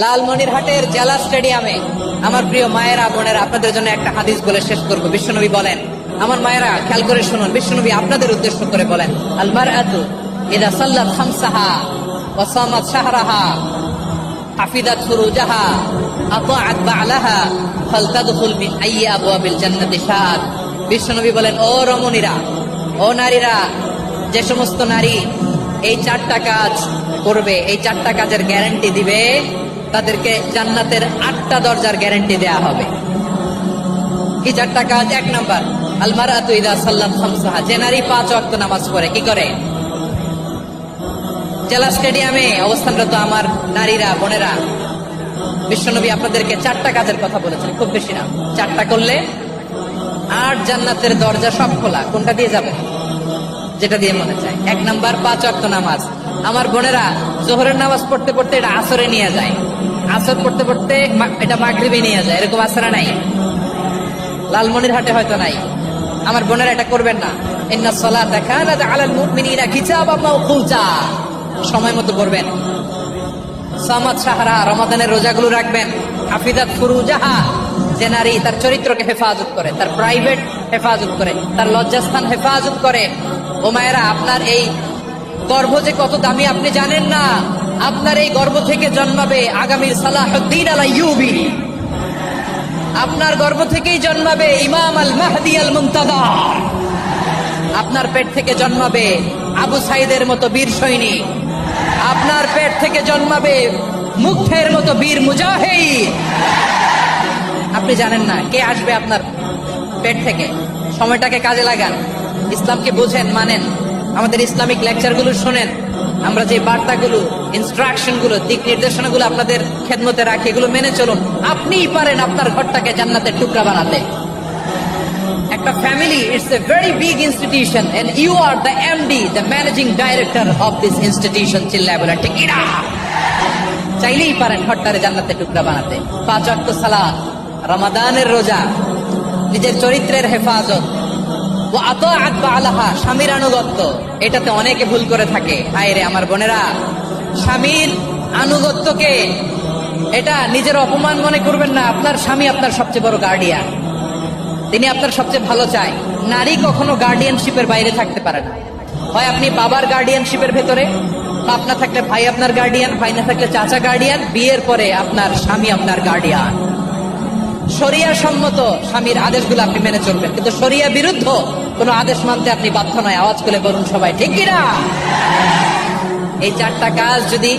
লালমনিরহাটের জেলা স্টেডিয়ামে আমার প্রিয় মায়েরা বোনেরা, আপনাদের জন্য একটা হাদিস বলে শেষ করবো। বিশ্বনবী বলেন, আমার মায়েরা খেয়াল করে শুনুন, বিশ্বনবী আপনাদের উদ্দেশ্য করে বলেন, আল মারআতু ইযা সাল্লাত খামসাহা ওয়া সামাত শাহরাহা হাফিজাত ফুরুজাহা আতাআত বা'লাহা ফালতাদখুল মিন আইয়ি আবওয়াবিল জান্নাতি শাআত। বিশ্বনবী বলেন, ও রমণীরা, ও নারীরা, যে সমস্ত নারী এই চারটা কাজ করবে, এই চারটা কাজের গ্যারান্টি দিবে, তাদেরকে জান্নাতের 8টা দরজার গ্যারান্টি দেয়া হবে। কি চারটা কাজ? 1 নাম্বার, আল মারআতু ইযা সাল্লাত খামসাহা, যে নারী 5 ওয়াক্ত নামাজ পড়ে। কি করে? জেলা স্টেডিয়ামে অবস্থানরত আমার নারীরা বোনেরা, বিশ্বনবী আপনাদেরকে 4টা কাজের কথা বলেছেন, খুব বেশি না। 4টা করলে 8 জান্নাতের দরজা সব খোলা। কোনটা দিয়ে যাবে? যেটা দিয়ে মনে চায়। 1 নাম্বার 5 ওয়াক্ত নামাজ। আমার বোনেরা জোহরের নামাজ পড়তে পড়তে এটা আসরে নিয়ে যায়, আসর পড়তে পড়তে এটা মাগরিবে নিয়ে যায়। এরকম আসরা নাই, লালমনিরহাটে হয়তো নাই। আমার বোনেরা এটা করবেন না। ইন্নাস সালাতা কানাত আলাল মুমিনিনা কিতাবাম মাওকুতা, সময় মতো করবেন। সামাত শাহরা, রমাদানের রোজাগুলো রাখবেন। হাফিজাত ফুরুজাহা, যে নারী তার চরিত্রকে হেফাজত করে, তার প্রাইভেট হেফাজত করে, তার লজ্জাস্থান হেফাজত করে। ও মায়েরা, আপনার এই গর্ভ যে কত দামি আপনি জানেন না। আপনার এই গর্ভ থেকে জন্মাবে আগামীর সালাহুদ্দিন আল আইয়ুবী। আপনার গর্ভ থেকেই জন্মাবে ইমাম আল মাহদি আল মুনতাযর। আপনার পেট থেকে জন্মাবে আবু সাইদের মতো বীর সৈনিক। আপনার পেট থেকে জন্মাবে মুগ্ধের মতো বীর মুজাহিদ। আপনি জানেন না কে আসবে আপনার পেট থেকে। সময়টাকে কাজে লাগান, ইসলামকে বোঝেন, মানেন, আমাদের ইসলামিক লেকচারগুলো শোনেন। আমরা যে বার্তাগুলো, ইনস্ট্রাকশনগুলো, দিক নির্দেশনাগুলো আপনাদের খেদমতে রাখি, এগুলো মেনে চলুন। আপনিই পারেন আপনার ঘরটাকে জান্নাতের টুকরা বানাতে। একটা family, it's a very big institution and you are the MD, the managing director of this institution. চিল্লায় বলেন ঠিক কিনা? চাইলেই পারেন ঘরটারে জান্নাতের টুকরা বানাতে। 5 ওয়াক্ত সালাত, রমাদানের রোজা, নিজের চরিত্রের হেফাজত, ও আতাআত বা'লাহা, স্বামীর আনুগত্য। এটাতে অনেকে ভুল করে থাকে। হায় রে আমার বোনেরা, স্বামীর আনুগত্যকে এটা নিজের অপমান মনে করবেন না। আপনার স্বামী আপনার সবচেয়ে বড় গার্ডিয়ান, তিনি আপনার সবচেয়ে ভালো চায়। নারী কখনো গার্ডিয়ানশিপের বাইরে থাকতে পারে না। হয় আপনি বাবার গার্ডিয়ানশিপের ভেতরে, বাপ না থাকলে ভাই আপনার গার্ডিয়ান, ভাই না থাকলে চাচা গার্ডিয়ান, বিয়ের পরে আপনার স্বামী আপনার গার্ডিয়ান। শরিয়া সম্মত স্বামীর আদেশগুলো আপনি মেনে চলবেন, কিন্তু শরিয়া বিরুদ্ধ কোন আদেশ মানতে আপনি বাধ্য নয়। আওয়াজ করে বলুন সবাই ঠিক কিনা? এই 4টা কাজ যদি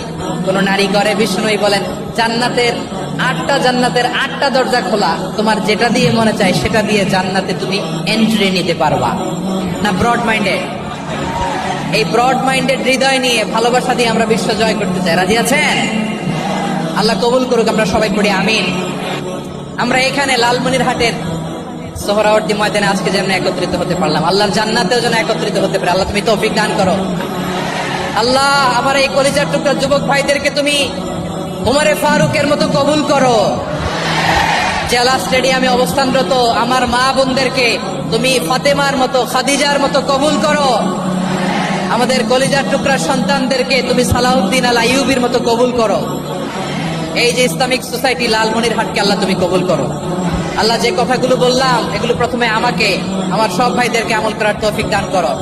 কোন নারী করে, বিষ্ণুই বলেন জান্নাতের 8টা দরজা খোলা। তোমার যেটা দিয়ে মনে চায় সেটা দিয়ে জান্নাতে তুমি এন্ট্রি নিতে পারবা না। ব্রড মাইন্ডেড, এই ব্রড মাইন্ডেড হৃদয় নিয়ে, ভালোবাসা দিয়ে আমরা বিশ্ব জয় করতে চাই। রাজি আছেন? আল্লাহ কবুল করুক। আমরা সবাই পড়ি আমিন। আমরা এখানে লালমনিরহাটের সোহরাওয়ার্দী ময়দানে আজকে যেন একত্রিত হতে পারলাম, আল্লাহর জান্নাতেও যেন একত্রিত হতে পারে। আল্লাহ তুমি তৌফিক দান করো। আল্লাহ আমার এই কলিজার টুকরা যুবক ভাইদেরকে তুমি উমরে ফারুকের মতো কবুল করো। জেলা স্টেডিয়ামে অবস্থানরত আমার মা বোনদেরকে তুমি ফাতেমার মতো, খাদিজার মতো কবুল করো। আমাদের কলিজার টুকরা সন্তানদেরকে তুমি সালাউদ্দিন আল আইয়ুবীর মতো কবুল করো। এই যে ইসলামিক সোসাইটি লালমনিরহাটকে আল্লাহ তুমি কবুল করো। আল্লাহ যে কথাগুলো বললাম, এগুলো প্রথমে আমাকে, আমার সব ভাইদেরকে আমল করার তৌফিক দান করো।